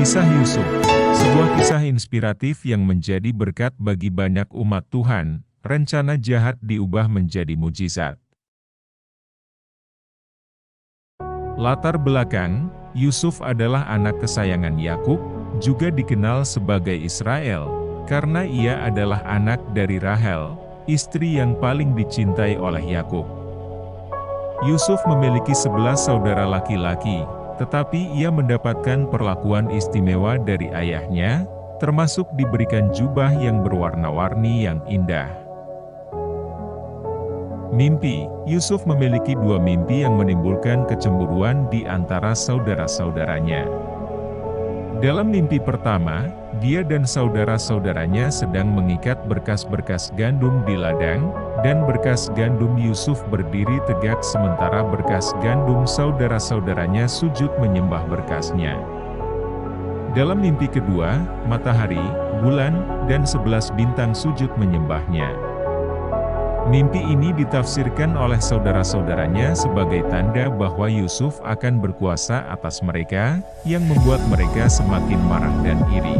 Kisah Yusuf, sebuah kisah inspiratif yang menjadi berkat bagi banyak umat Tuhan. Rencana jahat diubah menjadi mujizat. Latar belakang, Yusuf adalah anak kesayangan Yakub, juga dikenal sebagai Israel, karena ia adalah anak dari Rahel, istri yang paling dicintai oleh Yakub. Yusuf memiliki 11 saudara laki-laki, tetapi ia mendapatkan perlakuan istimewa dari ayahnya, termasuk diberikan jubah yang berwarna-warni yang indah. Mimpi, Yusuf memiliki dua mimpi yang menimbulkan kecemburuan di antara saudara-saudaranya. Dalam mimpi pertama, dia dan saudara-saudaranya sedang mengikat berkas-berkas gandum di ladang, dan berkas gandum Yusuf berdiri tegak sementara berkas gandum saudara-saudaranya sujud menyembah berkasnya. Dalam mimpi kedua, matahari, bulan, dan 11 bintang sujud menyembahnya. Mimpi ini ditafsirkan oleh saudara-saudaranya sebagai tanda bahwa Yusuf akan berkuasa atas mereka, yang membuat mereka semakin marah dan iri.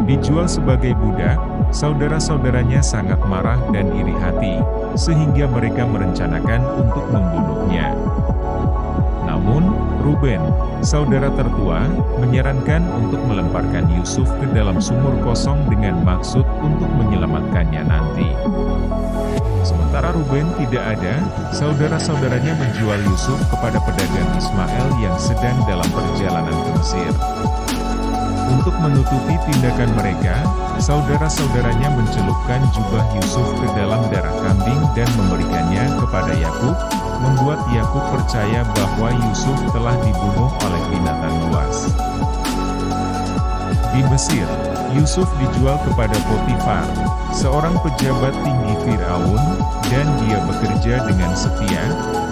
Dijual sebagai budak, saudara-saudaranya sangat marah dan iri hati, sehingga mereka merencanakan untuk membunuhnya. Namun, Ruben, saudara tertua, menyarankan untuk melemparkan Yusuf ke dalam sumur kosong dengan maksud untuk menyelamatkannya nanti. Sementara Ruben tidak ada, saudara-saudaranya menjual Yusuf kepada pedagang Ismail yang sedang dalam perjalanan ke Mesir. Untuk menutupi tindakan mereka, saudara-saudaranya mencelupkan jubah Yusuf ke dalam darah kambing dan memberikannya kepada Yakub, membuat Yakub percaya bahwa Yusuf telah dibunuh oleh binatang buas. Di Mesir, Yusuf dijual kepada Potifar, seorang pejabat tinggi Firaun, dan dia bekerja dengan setia,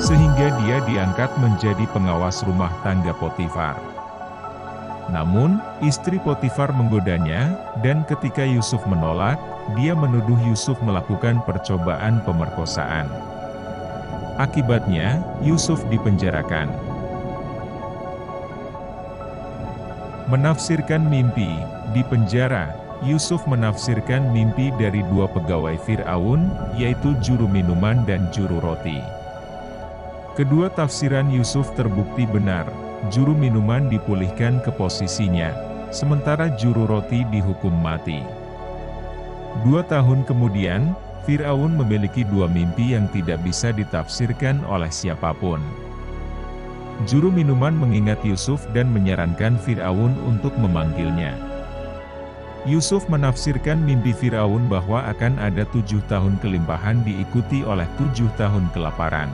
sehingga dia diangkat menjadi pengawas rumah tangga Potifar. Namun, istri Potifar menggodanya, dan ketika Yusuf menolak, dia menuduh Yusuf melakukan percobaan pemerkosaan. Akibatnya, Yusuf dipenjarakan. Menafsirkan mimpi, di penjara, Yusuf menafsirkan mimpi dari dua pegawai Firaun, yaitu juru minuman dan juru roti. Kedua tafsiran Yusuf terbukti benar. Juru minuman dipulihkan ke posisinya, sementara juru roti dihukum mati. 2 tahun kemudian, Firaun memiliki dua mimpi yang tidak bisa ditafsirkan oleh siapapun. Juru minuman mengingat Yusuf dan menyarankan Firaun untuk memanggilnya. Yusuf menafsirkan mimpi Firaun bahwa akan ada 7 tahun kelimpahan diikuti oleh 7 tahun kelaparan.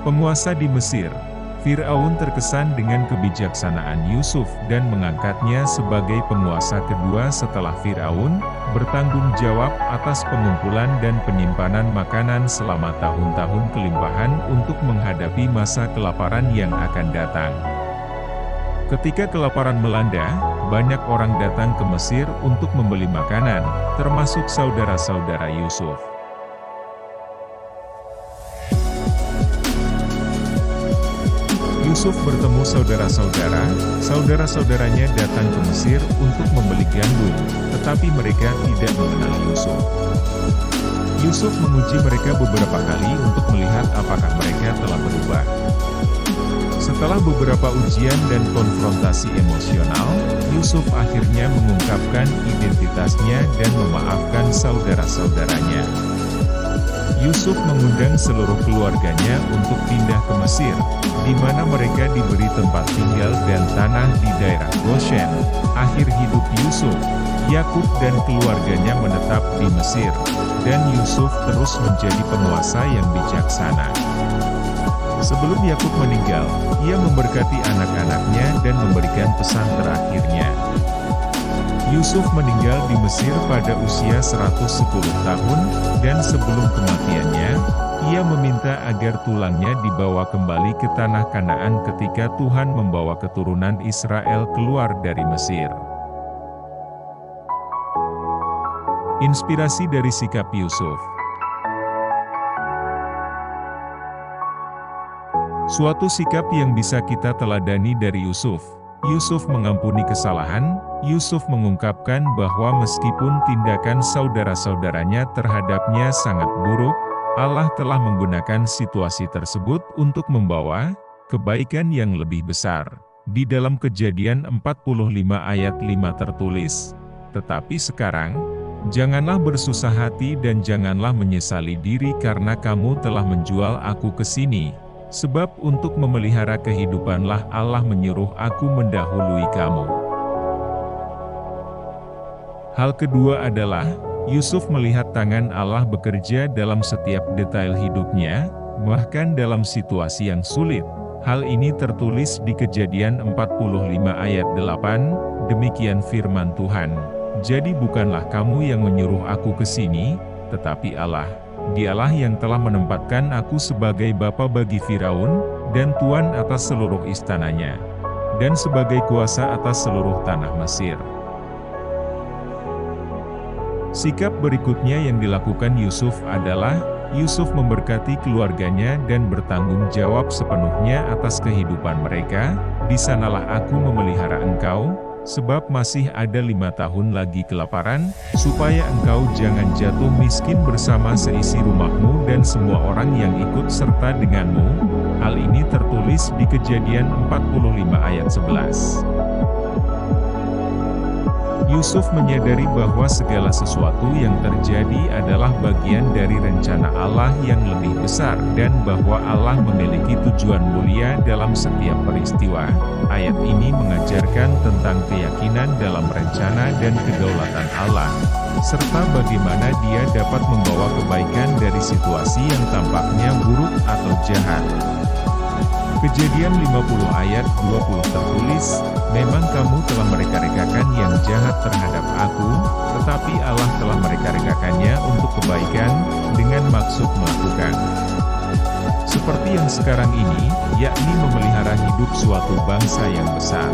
Penguasa di Mesir, Firaun terkesan dengan kebijaksanaan Yusuf dan mengangkatnya sebagai penguasa kedua setelah Firaun, bertanggung jawab atas pengumpulan dan penyimpanan makanan selama tahun-tahun kelimpahan untuk menghadapi masa kelaparan yang akan datang. Ketika kelaparan melanda, banyak orang datang ke Mesir untuk membeli makanan, termasuk saudara-saudara Yusuf. Yusuf bertemu saudara-saudaranya datang ke Mesir untuk membeli gandum, tetapi mereka tidak mengenal Yusuf. Yusuf menguji mereka beberapa kali untuk melihat apakah mereka telah berubah. Setelah beberapa ujian dan konfrontasi emosional, Yusuf akhirnya mengungkapkan identitasnya dan memaafkan saudara-saudaranya. Yusuf mengundang seluruh keluarganya untuk pindah ke Mesir, di mana mereka diberi tempat tinggal dan tanah di daerah Goshen. Akhir hidup Yusuf, Yakub dan keluarganya menetap di Mesir, dan Yusuf terus menjadi penguasa yang bijaksana. Sebelum Yakub meninggal, ia memberkati anak-anaknya dan memberikan pesan terakhirnya. Yusuf meninggal di Mesir pada usia 110 tahun, dan sebelum kematiannya, ia meminta agar tulangnya dibawa kembali ke tanah Kanaan ketika Tuhan membawa keturunan Israel keluar dari Mesir. Inspirasi dari sikap Yusuf. Suatu sikap yang bisa kita teladani dari Yusuf. Yusuf mengampuni kesalahan. Yusuf mengungkapkan bahwa meskipun tindakan saudara-saudaranya terhadapnya sangat buruk, Allah telah menggunakan situasi tersebut untuk membawa kebaikan yang lebih besar. Di dalam Kejadian 45 ayat 5 tertulis, "Tetapi sekarang, janganlah bersusah hati dan janganlah menyesali diri karena kamu telah menjual aku ke sini. Sebab untuk memelihara kehidupanlah Allah menyuruh aku mendahului kamu." Hal kedua adalah, Yusuf melihat tangan Allah bekerja dalam setiap detail hidupnya, bahkan dalam situasi yang sulit. Hal ini tertulis di Kejadian 45 ayat 8, demikian firman Tuhan, "Jadi bukanlah kamu yang menyuruh aku ke sini, tetapi Allah. Dialah yang telah menempatkan aku sebagai bapa bagi Firaun, dan tuan atas seluruh istananya, dan sebagai kuasa atas seluruh tanah Mesir." Sikap berikutnya yang dilakukan Yusuf adalah, Yusuf memberkati keluarganya dan bertanggung jawab sepenuhnya atas kehidupan mereka. "Di sanalah aku memelihara engkau, sebab masih ada 5 tahun lagi kelaparan, supaya engkau jangan jatuh miskin bersama seisi rumahmu dan semua orang yang ikut serta denganmu." Hal ini tertulis di Kejadian 45 ayat 11. Yusuf menyadari bahwa segala sesuatu yang terjadi adalah bagian dari rencana Allah yang lebih besar dan bahwa Allah memiliki tujuan mulia dalam setiap peristiwa. Ayat ini mengajarkan tentang keyakinan dalam rencana dan kedaulatan Allah, serta bagaimana Dia dapat membawa kebaikan dari situasi yang tampaknya buruk atau jahat. Kejadian 50 ayat 20 tertulis, "Memang kamu telah mereka-rekakan yang jahat terhadap aku, tetapi Allah telah mereka-rekakannya untuk kebaikan, dengan maksud melakukan seperti yang sekarang ini, yakni memelihara hidup suatu bangsa yang besar."